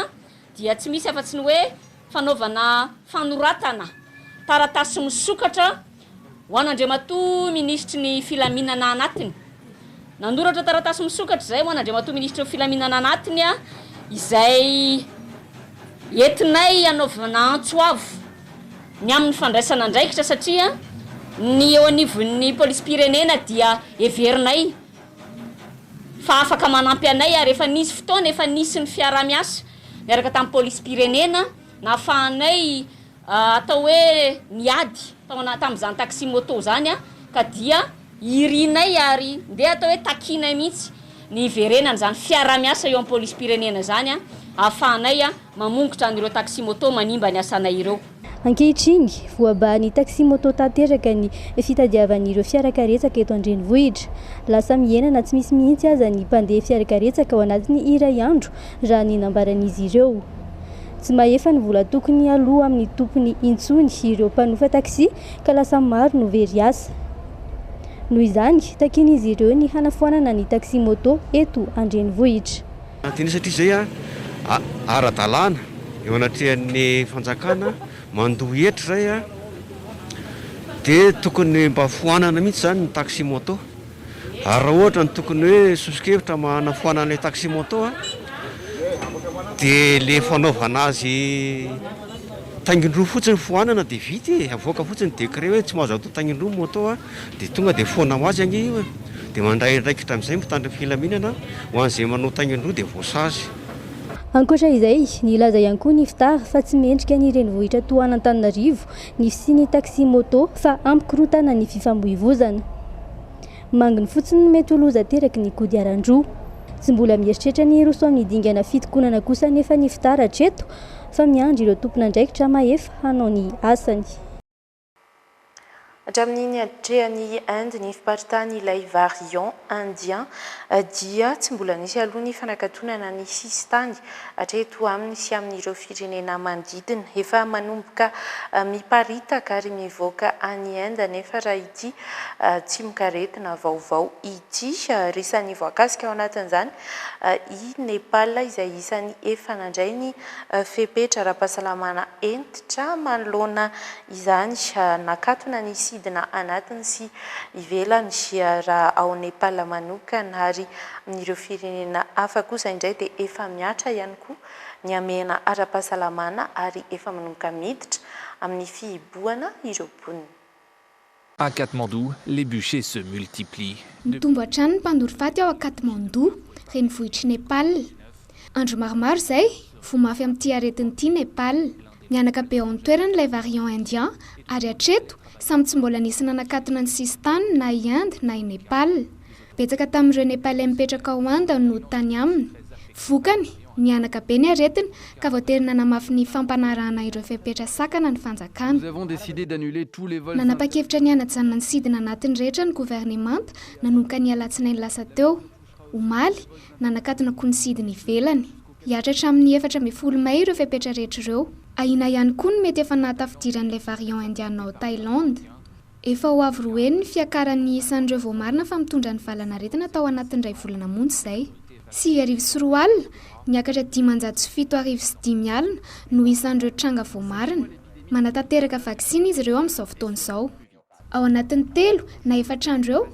dia tsy misy afa-tsy ny hoe fanaovana fanoratana taratasy misokatra ho an'Andriamatoa ministry ny filaminana anatiny. Nanoratra taratasy misokatra zay ho an'Andriamatoa ministry ny filaminana anatiny izay entinay anaovana antsoavo ny amin'ny fandraisana andraikitra satria ny eo anivon'ny polisim-pirenena dia everinay fa afaka manampy anay ary efa nisy fotoana efa nisy ny fiara-miasa miaraka tamin'ny polisim-pirenena na ahafahanay atao hoe miady tamin'izany taxi moto zany ka dia irinay ary ndeha atao hoe takinay mihitsy ny verenana zany fiara-miasa eo amin'ny polisim-pirenena zany ahafahanay mamongotra an'ireo taxi moto manimba ny asanay ireo. Ankehitriny voabahan'ny taxi moto tanteraka ny fitadiavan'ireo fiarakaretsaka eto Andrenivohitra. Lasa mienana tsy misy mihitsy aza ny mpandeha fiarakaretsaka ao anatin'ny iray andro raha ny nambaran'izy ireo. Tsy mahefa ny vola tokony aloha amin'ny tompony intsony ireo mpanofa taxi ka lasa maro no very asa. Noho izany takin'izy ireo ny hanafoanana ny taxi moto eto Andrenivohitra. Tena satria zay ara-dalàna eo anatrehan'ny fanjakana mandohetra zay dia tokony mba foanana mihitsy zany ny taxi moto ary raha ohatra ny tokony hoe sosikevitra manafoanana ilay taxi moto dia le fanaovana azy taingin-droa fotsiny foanana dia vity avoaka fotsiny décret hoe tsy mahazo atao taingin-droa moto dia tonga dia foana ho azy ange io dia mandray andraikitra amin'izay mitandry filaminana ho an'izay manao taingin-droa dia voasazy. Ankoatra izay nilaza ihany koa ny FTAR fa tsy mendrika ny renivohitra toana Antananarivo ny fisian'ny taxi moto fa ampikorotana ny fifamoivoizana. Manginy fotsiny mety holoza teraky ny kodiaran-droa. Tsy mbola mieritreritra ny roso amin'ny dingana fitokonana kosa nefa ny FTAR hatreto fa miandry ireo tompon'andraikitra mahefa hanao ny asany. hatramin'ny adrehany Inde ny fiparitany ilay variant indien dia tsy mbola nisy aloha ny fanakatonana ny sistany hatreto aminy sy amin'ireo firenena manodidina efa manomboka miparitaka ary mivoaka any Inde nefa raha ity tsy mikaretina vaovao ity resany voakasika ao anatin'izany i Nepal izay isany efa nandray ny fepetra ara-pahasalamana entitra manoloana izany nakatona ny sidina anatiny sy ivelany raha ao Nepal manokana ary amin'ireo firenena hafa kosa indray dia efa miatra ihany koa ny amena ara-pahasalamana ary efa manomboka miditra amin'ny fihiboana ireo mponina. À Katmandou, les bûchers se multiplient. Mitombo hatrany ny mpandoro faty ao a Katmandou, renivohitry Nepal. Andro maromaro izay vo mafy amin'ity aretin'ity Nepal. Mianaka be ao amin'ny toerana ilay variant indien ary hatreto samy tsy mbola nisy nanakatona ny sistany na i Inde na i Nepal. Betsaka tamin'ireo Nepalais mipetraka ao Inde no tany aminy. Vokany nianaka be ny aretina ka voatery nanamafy ny fampanarahana ireo fepetra sakana ny fanjakana. Nanapa-kevitra ny hanajanona ny sidina anatin'ny rehetra ny gouvernemanta nanomboka ny alatsinainy lasa teo. Omaly nanakatona koa ny sidina ivelany. Hiatra hatramin'ny 14 May ireo fepetra rehetra ireo. Ahina ihany koa ny mety efa nahatafidiran'ilay variant indiana ao Thaïlande. Efa ho avy roa ny fiakaran'ny isan'ireo vao marina fa mitondra ny valanaretina tao anatin'iray volana monja izay. 9 alina niakatra 507 alina no isan'ireo tranga vao marina. Manatanteraka vaksiny izy ireo amin'izao fotoana izao. Ao anatin'ny 3 na 4 andro eo,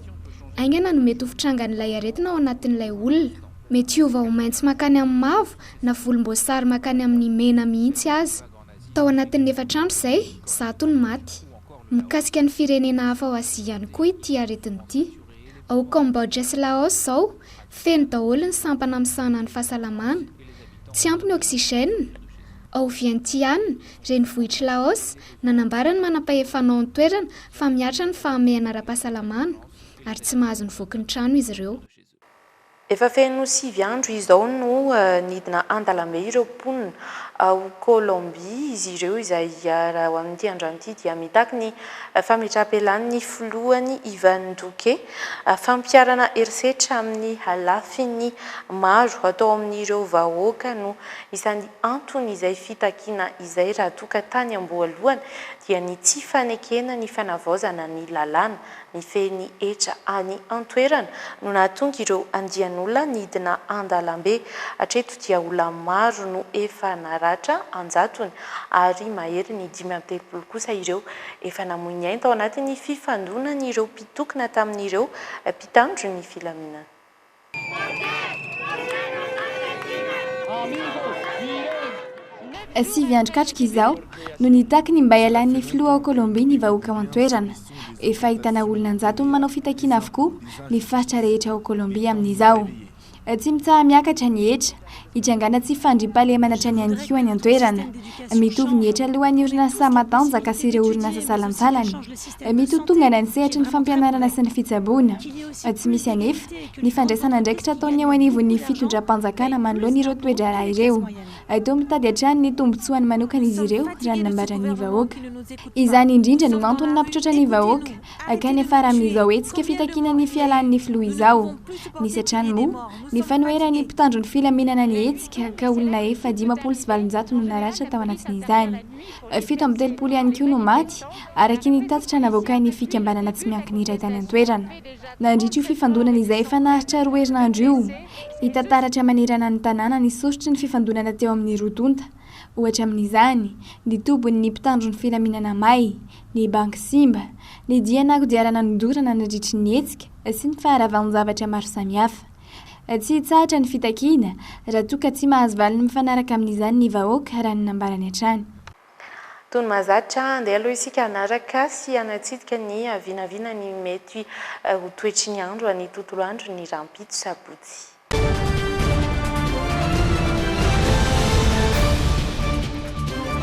aingana no mety ho fitrangan'ilay aretina ao anatin'ilay olona. Mety hiova ho maitso makany amin'ny mavo na volomboasary makany amin'ny mena mihitsy azy. Tao anatin'ny 4 andro izay, 100 ny maty. Mikasika ny firenena hafa ao Azia ihany koa ity aretin'ity. Ao Cambodge sy Laos izao, feno daholo ny sampana misahana ny fahasalamana. Tsy ampy ny oxygène. Ao Vientiane, renivohitry Laos, nanambara ny manam-pahefanao ny toerana fa miatra ny fahamehana ara-pahasalamana ary tsy mahazo ny voky ny trano izy ireo. Efa feno 7 andro izao no nidina andalambe ireo mponina ao Colombie izy ireo izay raha ao amin'ity androany ity dia mitaky ny fametrapelan'ny filohany Ivan Duque fampiarana herisetra amin'ny halafiny maro atao amin'ireo vahoaka no isan'ny antony izay fitakiana izay raha toka tany amboalohany dia ny tsy fanekena ny fanavaozana ny lalàna ny feny etra any antoerana no nahatonga ireo andian'olona nidina andalambe hatreto dia olona maro no efa naratra anjatony ary mahery ny 5 kosa ireo efa namoy ainy tao anatin'ny fifandonana ireo mpitokona tamin'ireo mpitandro ny filaminana. Sivy andro katrika izao no nitaky ny mba ialan'ny filoha ao Colombie ny vahoaka ao an-toerana. Efa ahitana olona anjatony manao fitakiana avokoa ny faritra rehetra ao Colombie amin'izao. Tsy mitsaha miakatra ny hetra, hitrangana tsy fandriam-pahalemana hatrany ihany koa any an-toerana. Mitovy ny hetra alohan'ny orinasa matanjaka sy ireo orinasa salansalany. Mitotongana ny sehatra ny fampianarana sy ny fitsaboana. Tsy misy anefa ny fandraisana andraikitra ataony ao anivon'ny fitondram-panjakana manoloana ireo toe-draharaha ireo. Toa mitady hatrany ny tombotsoany manokana izy ireo raha nambaran'ny vahoaka. Izany indrindra no antony nampitroatra ny vahoaka akany afara amin'izao hetsika fitakiana ny fialan'ny filoha izao. Nisy hatrany moa ny fanoheran'ny mpitandro ny filaminana ny hetsika ka olona efa 520 no naratra tao anatin'izany. 7 ihany koa no maty araky ny tatitra navoakan'ny fikambanana tsy miankina iray tany an-toerana. Nandritra io fifandonana izay efa naharitra 2 herinandro io. Hitantaratra manerana ny tanàna ny sosotry ny fifandonana teo amin'ny rotonta. Ohatra amin'izany, ny tobon'ny mpitandro ny filaminana may, ny banky simba, ny diana kodiarana nodorana nandritry ny hetsika sy ny faharavan-javatra maro samihafa. Tsy hitsahatra ny fitakiana raha toka tsy mahazo valiny mifanaraka amin'izany ny vahoaka raha ny nambarany hatrany. Tony mazatra andeha aloha isika anaraka sy anatsitika ny vinavina ny mety ho toetry ny andro ny tontolo andro ny rampito sabotsy.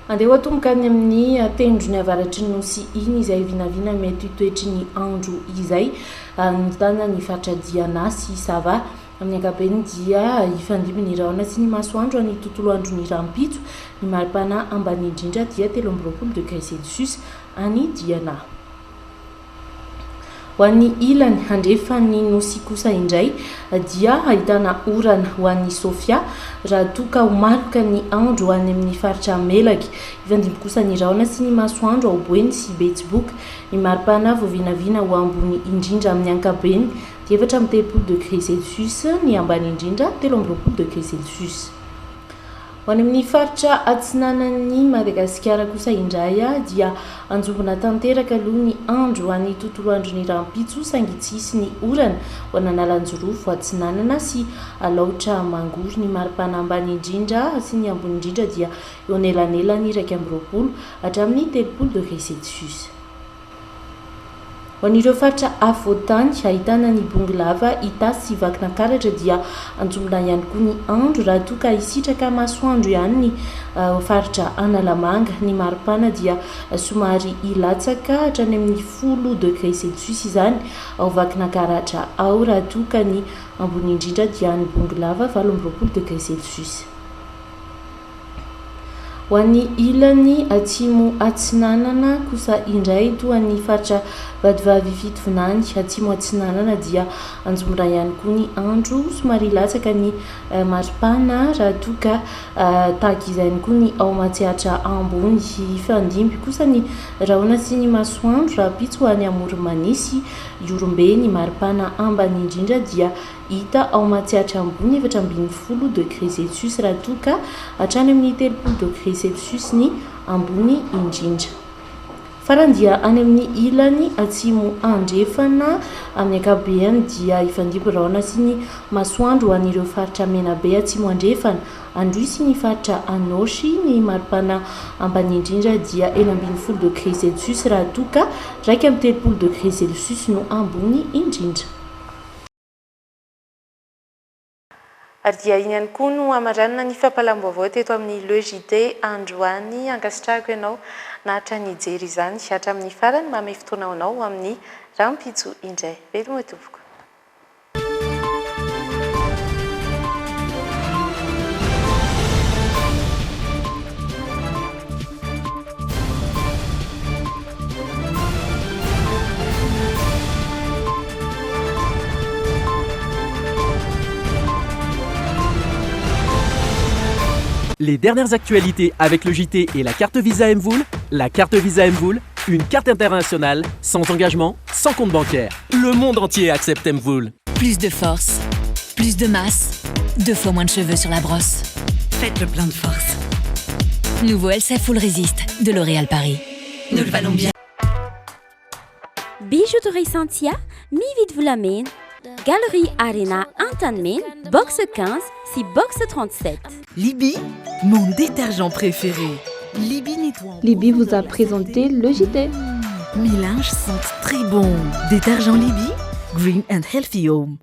Andeha ho atomboka ny amin'ny tendro ny avaratry ny nosy iny izay vinavina mety toetry ny andro izay mitana ny faritra Diana sy Sava amin'ny ankapobeny dia ifandimby ny rahona sy ny masoandro ny tontolo andro ny rampitso ny maripana ambany indrindra dia 13 degré Celsius any Diana. ho an'ny ilany handrefany nosy kosa indray dia ahitana orana ho an'ny Sofia raha toka homaloka ny andro ho any amin'ny faritra Melaky. Ifandimby kosa ny raona sy ny masoandro ao Boeny sy Betsiboka. Ny maripana voavinavina ho ambony indrindra amin'ny ankabeny dia 4 degré Celsius, ny ambany indrindra 13 degré Celsius. Ho any amin'ny faritra atsinanan'ny Madagasikara kosa indray dia anjombona tanteraka aloha ny andro ho an'ny tontolo andron'ny rampitso saingy tsisy ny orana ho ananalanjorofo atsinanana sy alaotra mangory. Ny maripana ambany indrindra sy ny ambony indrindra dia eo anelanelany 20 hatramin'ny 30 degré Celsius. Ho an'ireo faritra afovoantany ahitana ny Bongolava, Itasy sy Vakinankaratra dia anjombona ihany koa ny andro raha toa ka hisitraka masoandro ihany ny faritra Analamanga. Ny maripana dia somary ilatsaka hatrany amin'ny 10 degré Celsius izany ao Vakinankaratra ao raha toa ka ny ambony indrindra dia ny Bongolava 20 degré Celsius. Ho an'ny ilany atsimo atsinanana kosa indray toa ny faritra Vadivavy Fitovinany atsimo atsinanana dia anjombona ihany koa ny andro somary latsaka ny maripana raha toa ka tahaka izay ihany koa ny ao Matsiatra ambony. Ifandimby kosa ny raona sy ny masoandro raha pitso ho any Amoromanisy Iorombe. Ny maripana ambany indrindra dia hita ao Matsiatra ambony 20 degré Celsius raha toa ka hatrany amin'ny 30 degré Celsius ny ambony indrindra. Farany dia any amin'ny ilany atsimo andrefana amin'ny ankabehany dia ifandimby raona sy ny masoandro ho an'ireo faritra Menabe atsimo andrefana, Androy sy ny faritra Anosy. Ny maripana ambany indrindra dia 20 degré Celsius raha toa ka 30 degré Celsius no ambony indrindra. Ary dia iny ihany koa no amaranana ny fampalam-baovao teto amin'ny Le JT androany. Ankasitrahako ianao nahatra ny jery izany hatramin'ny farany mamy fotoana anao amin'ny rampitso indray. Veloma tompoko. Les dernières actualités avec le JT et la carte Visa Mvoul. La carte Visa Mvoul, une carte internationale, sans engagement, sans compte bancaire. Le monde entier accepte Mvoul. Plus de force, plus de masse, 2 fois moins de cheveux sur la brosse. Faites le plein de force. Nouveau LCF Full Resist de L'Oréal Paris. Nous le valons bien. Bijouterie Santia, mi-vite Voulamène. Galerie Arena Antanmen, box 15, si box 37. Libye, mon détergent préféré. Libye nettoie. Libye vous a présenté le JT. Mes linges sentent très bon. Détergent Libye, green and healthy home.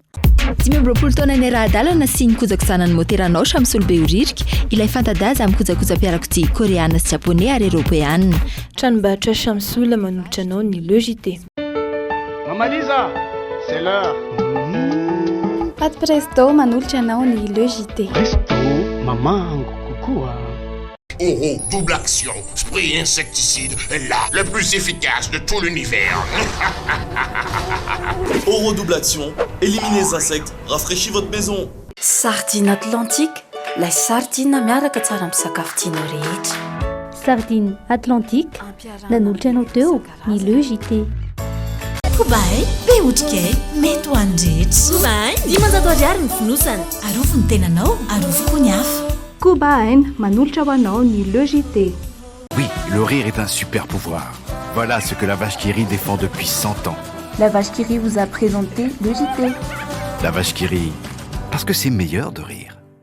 Timembropolo taona ny ara-dalana sy ny kojakotsanany moteranao Shamsul Beuririka ilay fanta-daza amin'ny kojakoja-piarakodia koreana sy japonais ary européenne. Tranombarotra Shamsul manolotra anao ny Le JT. Maman Lisa, c'est l'heure. Pâte Presto manolotra anao ny Le JT. Presto, maman, coucou. Oro double action, spray insecticide, là, le plus efficace de tout l'univers. Oro double action, éliminez les insectes, rafraîchis votre maison. Sardine Atlantique, la sardine miaraka tsara amin'ny sakafo tianao rehetra. Sardine Atlantique, nanolotra anao teo ny Le JT. Kobaye, be otrikay, mety ho an'ny rehetra. Kobaye, 500 ariary ny fonosana. Arofo ny tenanao, arofo koa ny hafa. Kobaye, manolotra ho anao ny Le JT. Oui, le rire est un super pouvoir. Voilà ce que la vache qui rit défend depuis 100 ans. La vache qui rit vous a présenté Le JT. La vache qui rit, parce que c'est meilleur de rire.